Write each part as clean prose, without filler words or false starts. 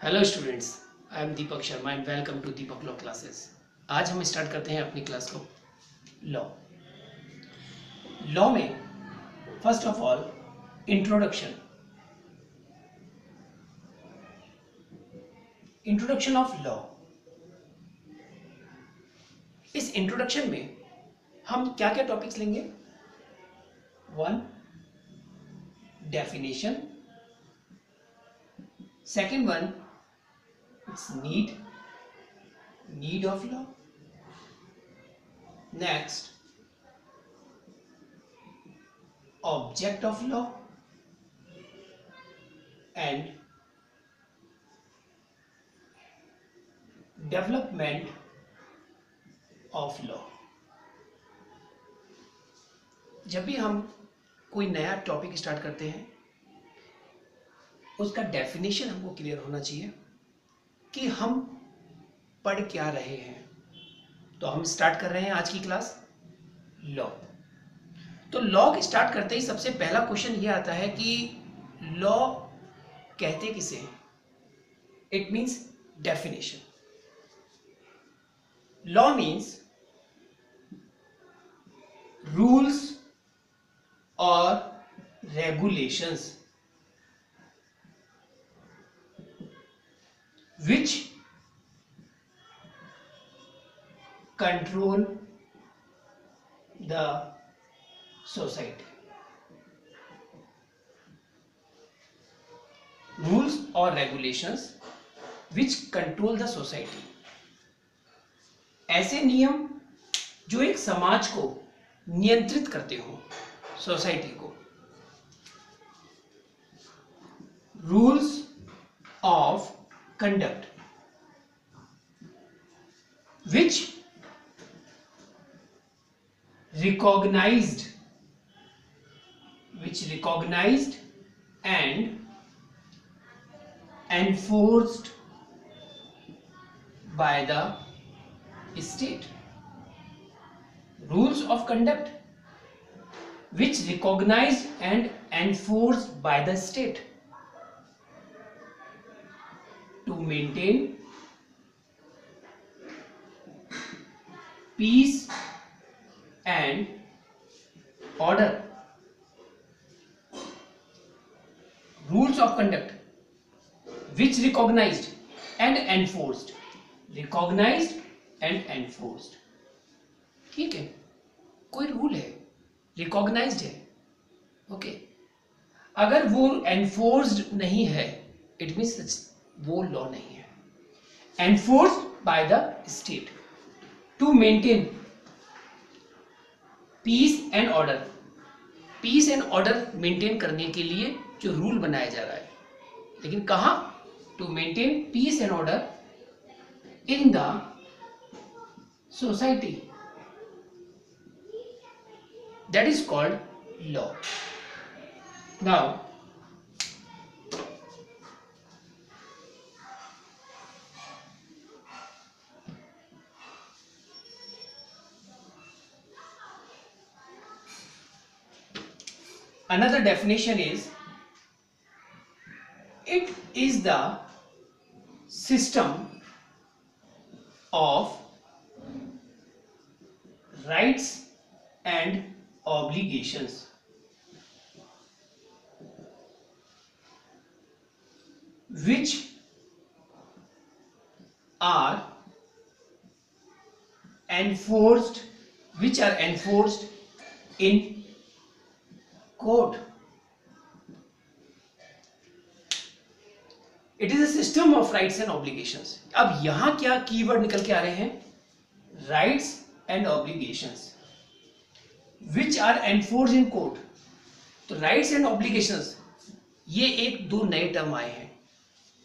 Hello students, I am Deepak Sharma and welcome to Deepak law classes. आज हम start करते हैं अपनी क्लास को लॉ। लॉ में first of all introduction of law. इस इंट्रोडक्शन में हम क्या क्या टॉपिक्स लेंगे? 1. Definition, second one it's need of law. Next, object of law and development of law. जब भी हम कोई नया टॉपिक स्टार्ट करते हैं उसका डेफिनेशन हमको क्लियर होना चाहिए कि हम पढ़ क्या रहे हैं। तो हम स्टार्ट कर रहे हैं आज की क्लास लॉ। तो लॉ स्टार्ट करते ही सबसे पहला क्वेश्चन ये आता है कि लॉ कहते किसे हैं? It means definition. Law means rules और regulations which control the society. Rules or regulations which control the society. ऐसे नियम जो एक समाज को नियंत्रित करते हो, सोसाइटी को। Rules of conduct which recognized and enforced by the state. Rules of conduct which recognized and enforced by the state to maintain peace and order. Rules of conduct which recognized and enforced. ठीक है, कोई rule है, recognised है, okay. अगर वो enforced नहीं है, it means वो लॉ नहीं है। Enforced by the state to maintain peace and order. Peace and order maintain करने के लिए जो रूल बनाया जा रहा है, लेकिन कहां? To maintain peace and order in the society, that is called law. Now another definition is it is the system of rights and obligations which are enforced in court. It is a system of rights and obligations. अब यहां क्या keyword निकल के आ रहे हैं? Rights and obligations which are enforced in court. तो rights and obligations ये एक दो नए टर्म आए हैं।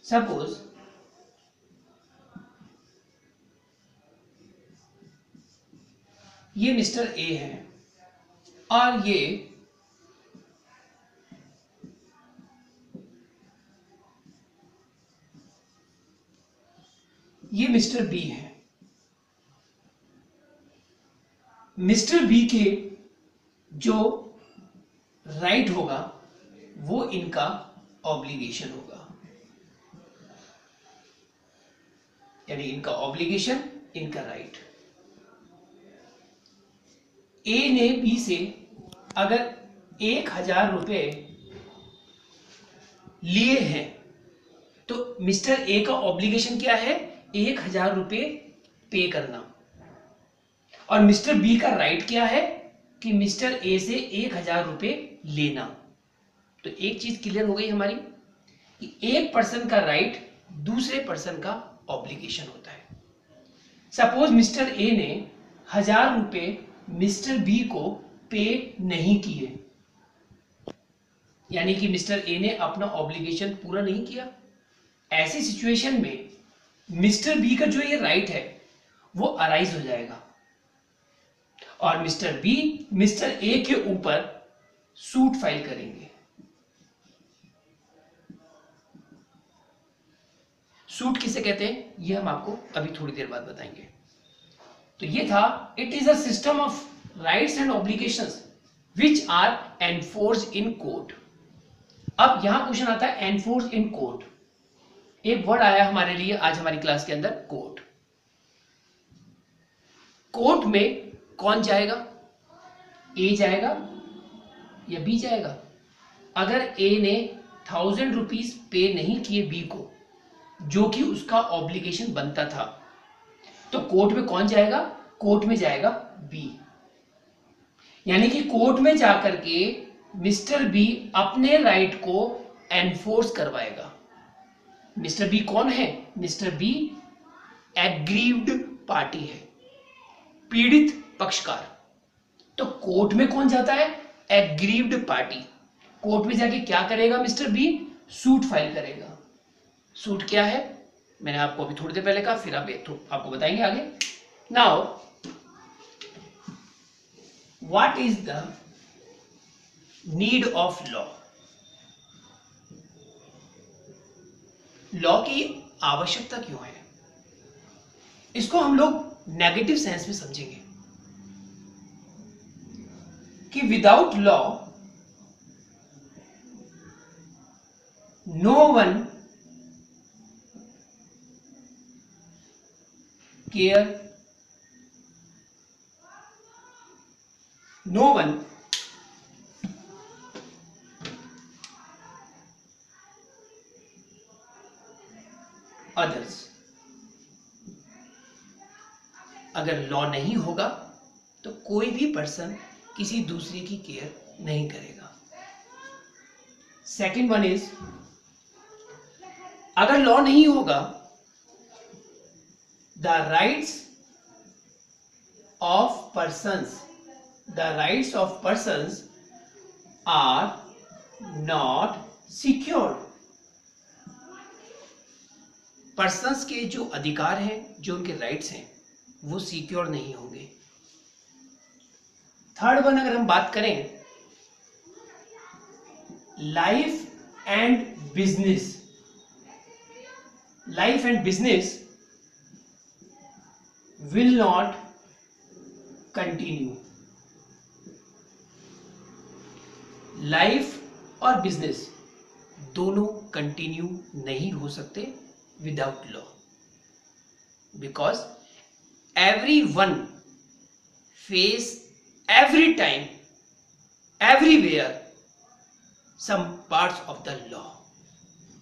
सपोज ये मिस्टर ए है और ये मिस्टर बी है। मिस्टर बी के जो राइट होगा वो इनका ऑब्लिगेशन होगा। यानी इनका ऑब्लिगेशन, इनका राइट। ए ने बी से अगर 1000 रुपए लिए हैं तो मिस्टर ए का ऑब्लिगेशन क्या है? 1000 रुपए पे करना। और मिस्टर बी का राइट क्या है कि मिस्टर ए से 1000 रुपए लेना। तो एक चीज क्लियर हो गई हमारी कि एक पर्सन का राइट दूसरे पर्सन का ऑब्लिगेशन होता है। सपोज मिस्टर ए ने 1000 रुपए मिस्टर बी को पे नहीं किए, यानी कि मिस्टर ए ने अपना ऑब्लिगेशन पूरा नहीं किया। ऐसी सिचुएशन में मिस्टर बी का जो ये राइट है वो अराइज हो जाएगा और मिस्टर बी मिस्टर ए के ऊपर सूट फाइल करेंगे। सूट किसे कहते हैं ये हम आपको अभी थोड़ी देर बाद बताएंगे। तो ये था it is a system of rights and obligations which are enforced in court. अब यहां क्वेश्चन आता है एनफोर्स इन कोर्ट। एक वर्ड आया हमारे लिए आज हमारी क्लास के अंदर, कोर्ट। कोर्ट में कौन जाएगा? ए जाएगा या बी जाएगा? अगर ए ने 1000 रुपीज पे नहीं किए बी को, जो कि उसका ऑब्लिगेशन बनता था, तो कोर्ट में कौन जाएगा? कोर्ट में जाएगा बी। यानी कि कोर्ट में जाकर के मिस्टर बी अपने राइट को एनफोर्स करवाएगा। मिस्टर बी कौन है? मिस्टर बी एग्रीव्ड पार्टी है, पीड़ित पक्षकार। तो कोर्ट में कौन जाता है? Aggrieved party. कोर्ट में जाके क्या करेगा मिस्टर बी? सूट फाइल करेगा। सूट क्या है मैंने आपको अभी थोड़ी देर पहले कहा, फिर आपको बताएंगे आगे। Now what is the need of law? Law की आवश्यकता क्यों है? इसको हम लोग नेगेटिव सेंस में समझेंगे कि without law no one care, no one others. अगर लॉ नहीं होगा तो कोई भी पर्सन किसी दूसरे की केयर नहीं करेगा। सेकंड वन इज, अगर लॉ नहीं होगा the rights of persons are not secured. Persons के जो अधिकार हैं, जो उनके राइट्स हैं, वो सिक्योर नहीं होंगे। थर्ड वन अगर हम बात करें, life and business will not continue. Life और बिजनेस दोनों कंटिन्यू नहीं हो सकते without law, because everyone face every time everywhere some parts of the law,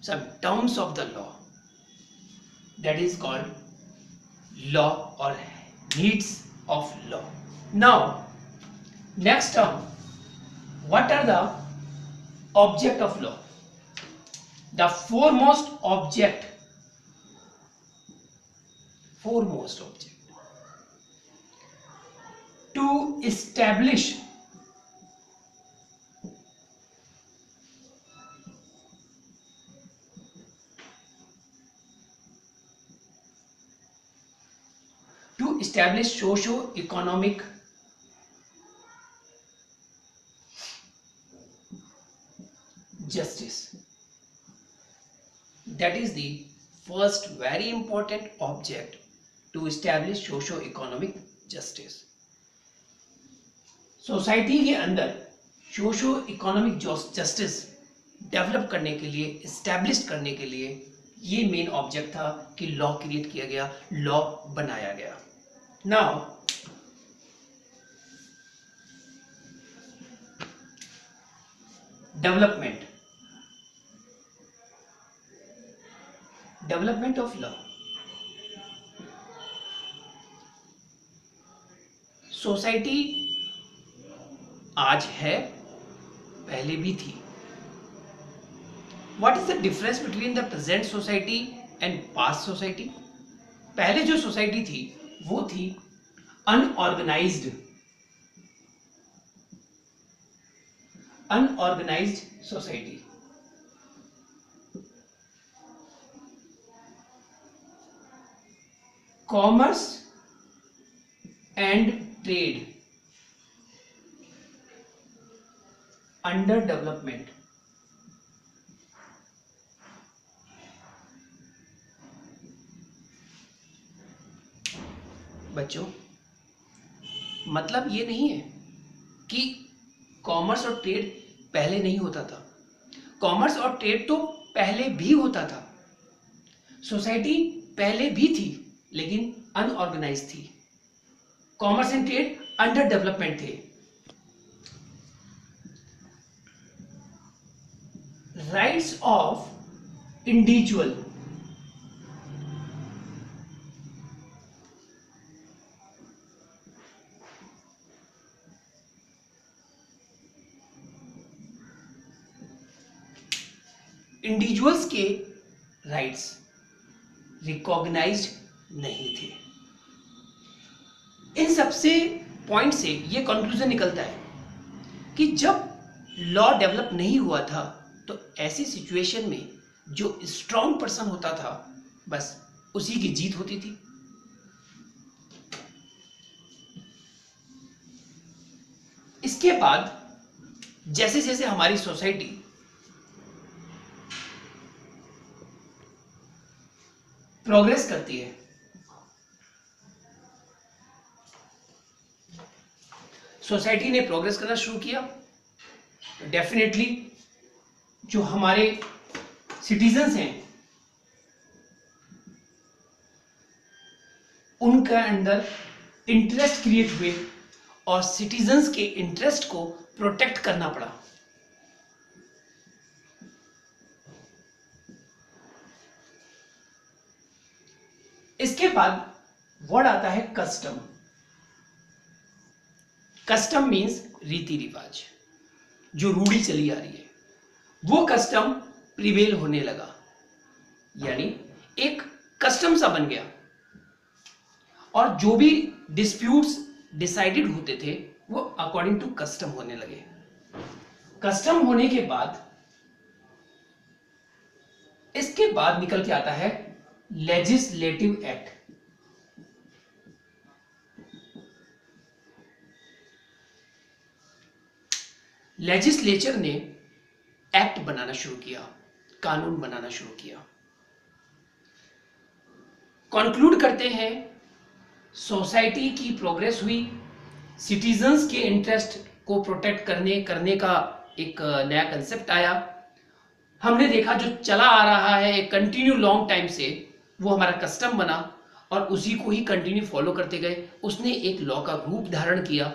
some terms of the law, that is called law or needs of law. Now next term, what are the object of law? The foremost object to establish socio-economic justice. That is the first very important object to establish socio-economic justice. Society के अंदर socio economic justice develop करने के लिए, establish करने के लिए ये main object था कि लॉ क्रिएट किया गया, लॉ बनाया गया। Now development of law. Society आज है, पहले भी थी। What is the difference between the present society and past society? पहले जो सोसाइटी थी वो थी unorganised society. Commerce and trade under development. बच्चों, मतलब ये नहीं है कि कॉमर्स और ट्रेड पहले नहीं होता था। कॉमर्स और ट्रेड तो पहले भी होता था। सोसाइटी पहले भी थी लेकिन अनऑर्गेनाइज थी। Commerce and trade under development थे। राइट्स ऑफ इंडिविजुअल इंडिविजुअल्स के राइट्स रिकॉग्नाइज्ड नहीं थे। इन सबसे पॉइंट से ये कंक्लूजन निकलता है कि जब लॉ डेवलप नहीं हुआ था तो ऐसी सिचुएशन में जो स्ट्रॉन्ग पर्सन होता था बस उसी की जीत होती थी। इसके बाद जैसे जैसे हमारी सोसाइटी प्रोग्रेस करती है, सोसाइटी ने प्रोग्रेस करना शुरू किया, डेफिनेटली जो हमारे सिटीजन्स हैं उनका अंदर इंटरेस्ट क्रिएट हुए और सिटीजन्स के इंटरेस्ट को प्रोटेक्ट करना पड़ा। इसके बाद वर्ड आता है कस्टम। कस्टम मीन्स रीति रिवाज, जो रूढ़ी चली आ रही है वो कस्टम प्रिवेल होने लगा, यानी एक कस्टम सा बन गया और जो भी डिस्प्यूट्स डिसाइडेड होते थे वो अकॉर्डिंग टू कस्टम होने लगे। कस्टम होने के बाद इसके बाद निकल के आता है लेजिस्लेटिव एक्ट। लेजिस्लेचर ने एक्ट बनाना शुरू किया, कानून बनाना शुरू किया। कंक्लूड करते हैं सोसाइटी की प्रोग्रेस हुई, सिटीजन्स के इंटरेस्ट को प्रोटेक्ट करने का एक नया कंसेप्ट आया। हमने देखा जो चला आ रहा है एक कंटिन्यू लॉन्ग टाइम से वो हमारा कस्टम बना और उसी को ही कंटिन्यू फॉलो करते गए। उसने एक लॉ का रूप धारण किया,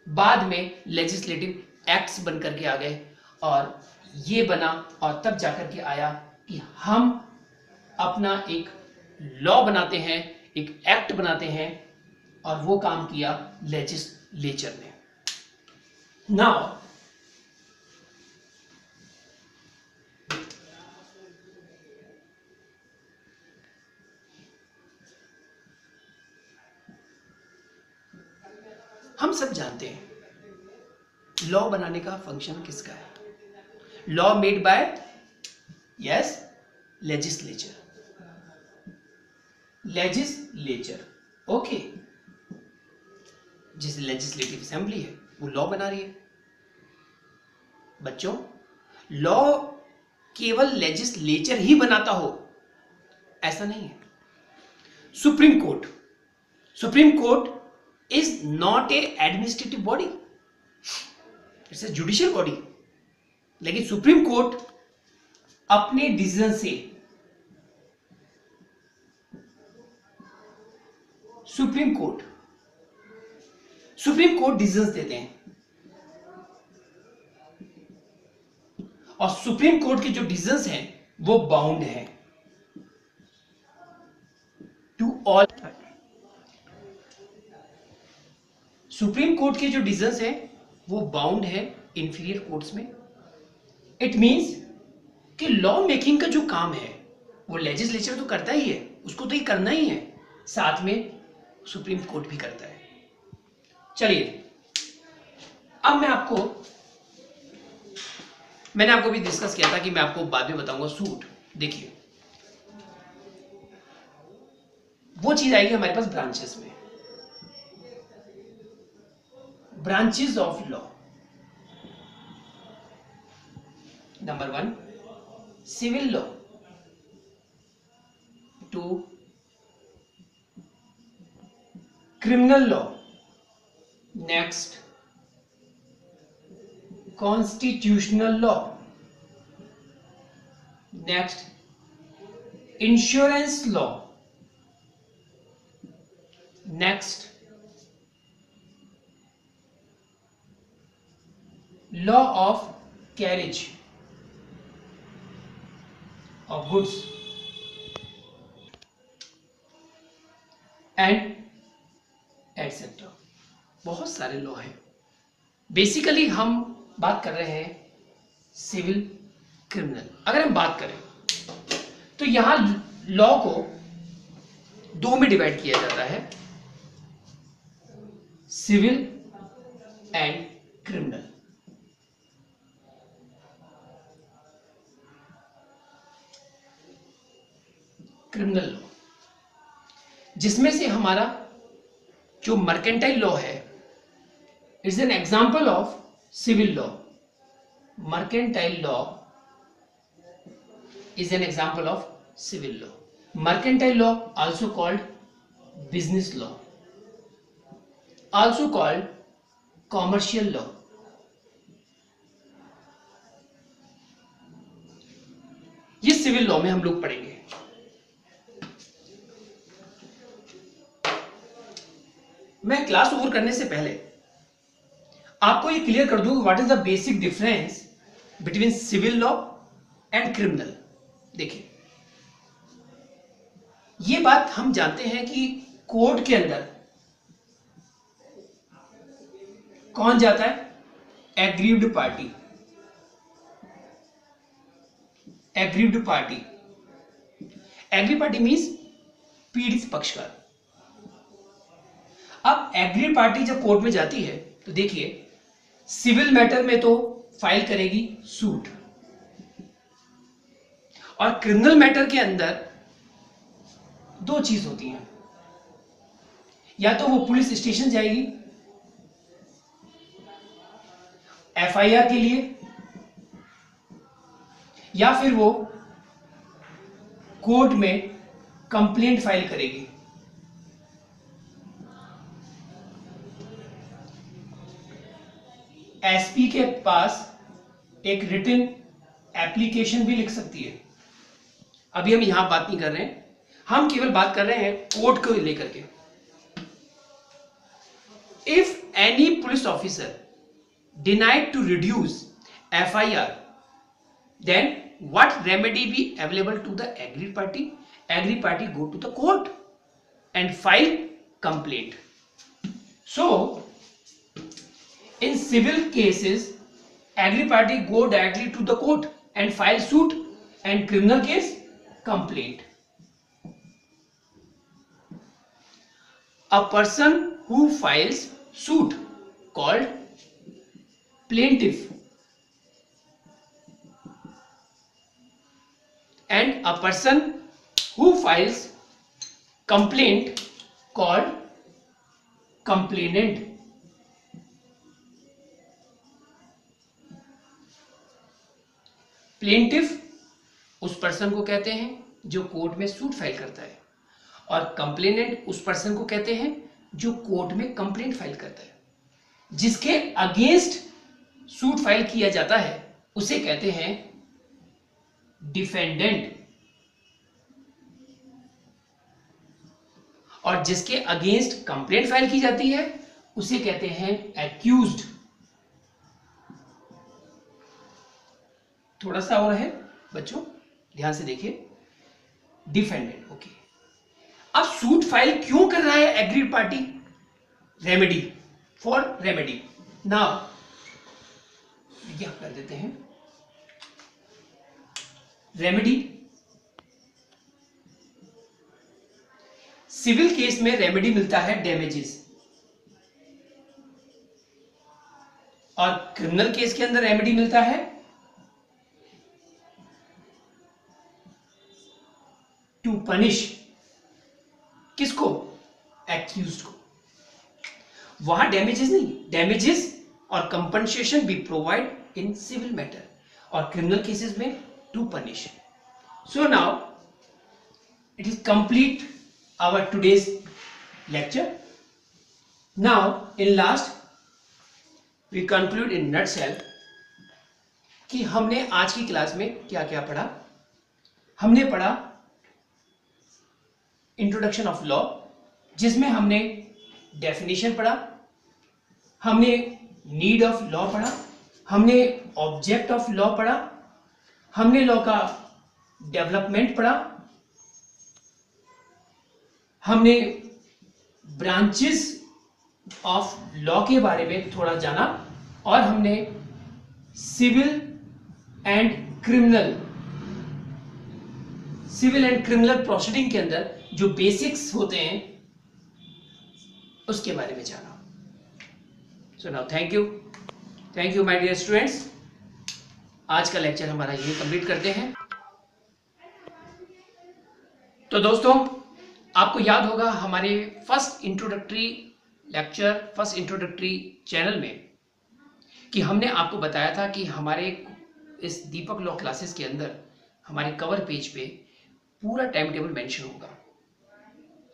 बाद में लेजिस्लेटिव एक्ट्स बन करके आ गए और ये बना और तब जाकर के आया कि हम अपना एक लॉ बनाते हैं, एक एक्ट बनाते हैं और वो काम किया लेजिस्लेचर ने। नाउ हम सब जानते हैं लॉ बनाने का फंक्शन किसका है। Law made by yes legislature okay. जिस लेजिस्लेटिव असेंबली है वो लॉ बना रही है। बच्चों, लॉ केवल लेजिस्लेचर ही बनाता हो ऐसा नहीं है। Supreme court is not a administrative body, it's a judicial body। लेकिन सुप्रीम कोर्ट अपने डिसीजन से सुप्रीम कोर्ट डिसीजंस देते हैं, और सुप्रीम कोर्ट के जो डिसीजंस हैं वो बाउंड हैं टू ऑल। सुप्रीम कोर्ट के जो डिसीजंस हैं वो बाउंड है इंफीरियर कोर्ट्स में। इट मींस कि लॉ मेकिंग का जो काम है वो लेजिस्लेचर तो करता ही है, उसको तो ये करना ही है, साथ में सुप्रीम कोर्ट भी करता है। चलिए, अब मैंने आपको भी डिस्कस किया था कि मैं आपको बाद में बताऊंगा सूट। देखिए, वो चीज आएगी हमारे पास ब्रांचेस में, branches of law. Number 1 civil law, 2 criminal law, next constitutional law, next insurance law, next law of carriage of goods and etcetera. बहुत सारे लॉ हैं। बेसिकली हम बात कर रहे हैं सिविल क्रिमिनल। अगर हम बात करें तो यहां लॉ को 2 में डिवाइड किया जाता है, civil and criminal. Criminal law, जिसमें से हमारा जो मर्केंटाइल लॉ है, it's an example of civil law. Mercantile law is an example of civil law. Mercantile law, also called business law, also called commercial law. ये civil law में हम लोग पढ़ेंगे। मैं क्लास ओवर करने से पहले आपको ये क्लियर कर दूं what is the basic difference between civil law and criminal. देखिए, ये बात हम जानते हैं कि कोर्ट के अंदर कौन जाता है? Aggrieved party. Aggrieved party, aggrieved party means पीड़ित पक्षकार। अब एग्री पार्टी जब कोर्ट में जाती है तो देखिए, सिविल मैटर में तो फाइल करेगी सूट, और क्रिमिनल मैटर के अंदर 2 चीज होती हैं, या तो वो पुलिस स्टेशन जाएगी एफआईआर के लिए, या फिर वो कोर्ट में कंप्लेंट फाइल करेगी। एसपी के पास एक रिटन एप्लीकेशन भी लिख सकती है। अभी हम यहां बात नहीं कर रहे हैं, हम केवल बात कर रहे हैं कोर्ट को लेकर के। If any police officer denied to reduce FIR, then what remedy be available to the aggrieved party? Aggrieved party go to the court and file complaint. So in civil cases, agri party go directly to the court and file suit, and criminal case complaint. A person who files suit called plaintiff, and a person who files complaint called complainant. Plaintiff उस person को कहते हैं जो court में suit file करता है, और complainant उस पर्सन को कहते हैं जो कोर्ट में कंप्लेंट फाइल करता है। जिसके अगेंस्ट सूट फाइल किया जाता है उसे कहते हैं डिफेंडेंट, और जिसके अगेंस्ट कंप्लेंट फाइल की जाती है उसे कहते हैं एक्यूज्ड। थोड़ा सा और है बच्चों, ध्यान से देखिए, डिफेंडेंट। ओके, अब सूट फाइल क्यों कर रहा है agreed party? Remedy, for remedy. Now क्या कर देते हैं, रेमेडी। सिविल केस में रेमेडी मिलता है डैमेजेस, और क्रिमिनल केस के अंदर रेमेडी मिलता है टू पनिश। किसको? एक्यूज्ड को। वहां डैमेजेस नहीं, डैमेजेस और compensation be provide in civil matter, और क्रिमिनल केसेस में to punish. So now it is complete our today's lecture. Now in last we conclude in nutshell कि हमने आज की क्लास में क्या क्या पढ़ा। हमने पढ़ा इंट्रोडक्शन ऑफ लॉ, जिसमें हमने डेफिनेशन पढ़ा, हमने नीड ऑफ लॉ पढ़ा, हमने ऑब्जेक्ट ऑफ लॉ पढ़ा, हमने लॉ का डेवलपमेंट पढ़ा, हमने ब्रांचेस ऑफ लॉ के बारे में थोड़ा जाना, और हमने सिविल एंड क्रिमिनल प्रोसीडिंग के अंदर जो बेसिक्स होते हैं उसके बारे में जाना। So now thank you my dear students. आज का लेक्चर हमारा यही कंप्लीट करते हैं। तो दोस्तों, आपको याद होगा हमारे first introductory lecture, first introductory channel में कि हमने आपको बताया था कि हमारे इस दीपक लॉ क्लासेस के अंदर हमारे कवर पेज पे पूरा टाइम टेबल मेंशन होगा।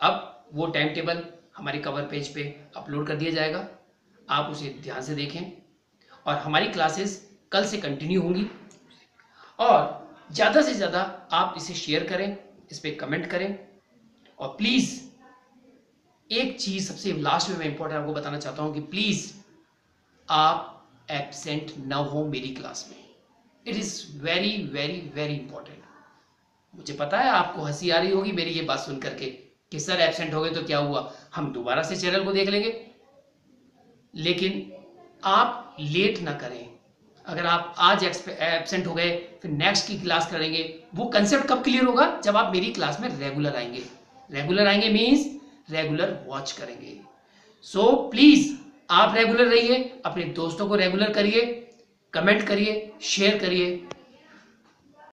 अब वो टाइम टेबल हमारे कवर पेज पे अपलोड कर दिया जाएगा, आप उसे ध्यान से देखें, और हमारी क्लासेस कल से कंटिन्यू होंगी। और ज़्यादा से ज़्यादा आप इसे शेयर करें, इस पर कमेंट करें, और प्लीज एक चीज सबसे लास्ट में मैं इंपॉर्टेंट आपको बताना चाहता हूं कि प्लीज आप एब्सेंट न हो मेरी क्लास में। It is very very very important. मुझे पता है आपको हंसी आ रही होगी मेरी ये बात सुन करके कि सर एब्सेंट हो गए तो क्या हुआ, हम दोबारा से चैनल को देख लेंगे, लेकिन आप लेट ना करें। अगर आप आज एब्सेंट हो गए फिर नेक्स्ट की क्लास करेंगे, वो कंसेप्ट कब क्लियर होगा? जब आप मेरी क्लास में रेगुलर आएंगे। रेगुलर आएंगे मीन्स रेगुलर वॉच करेंगे। सो प्लीज आप रेगुलर रहिए, अपने दोस्तों को रेगुलर करिए, कमेंट करिए, शेयर करिए।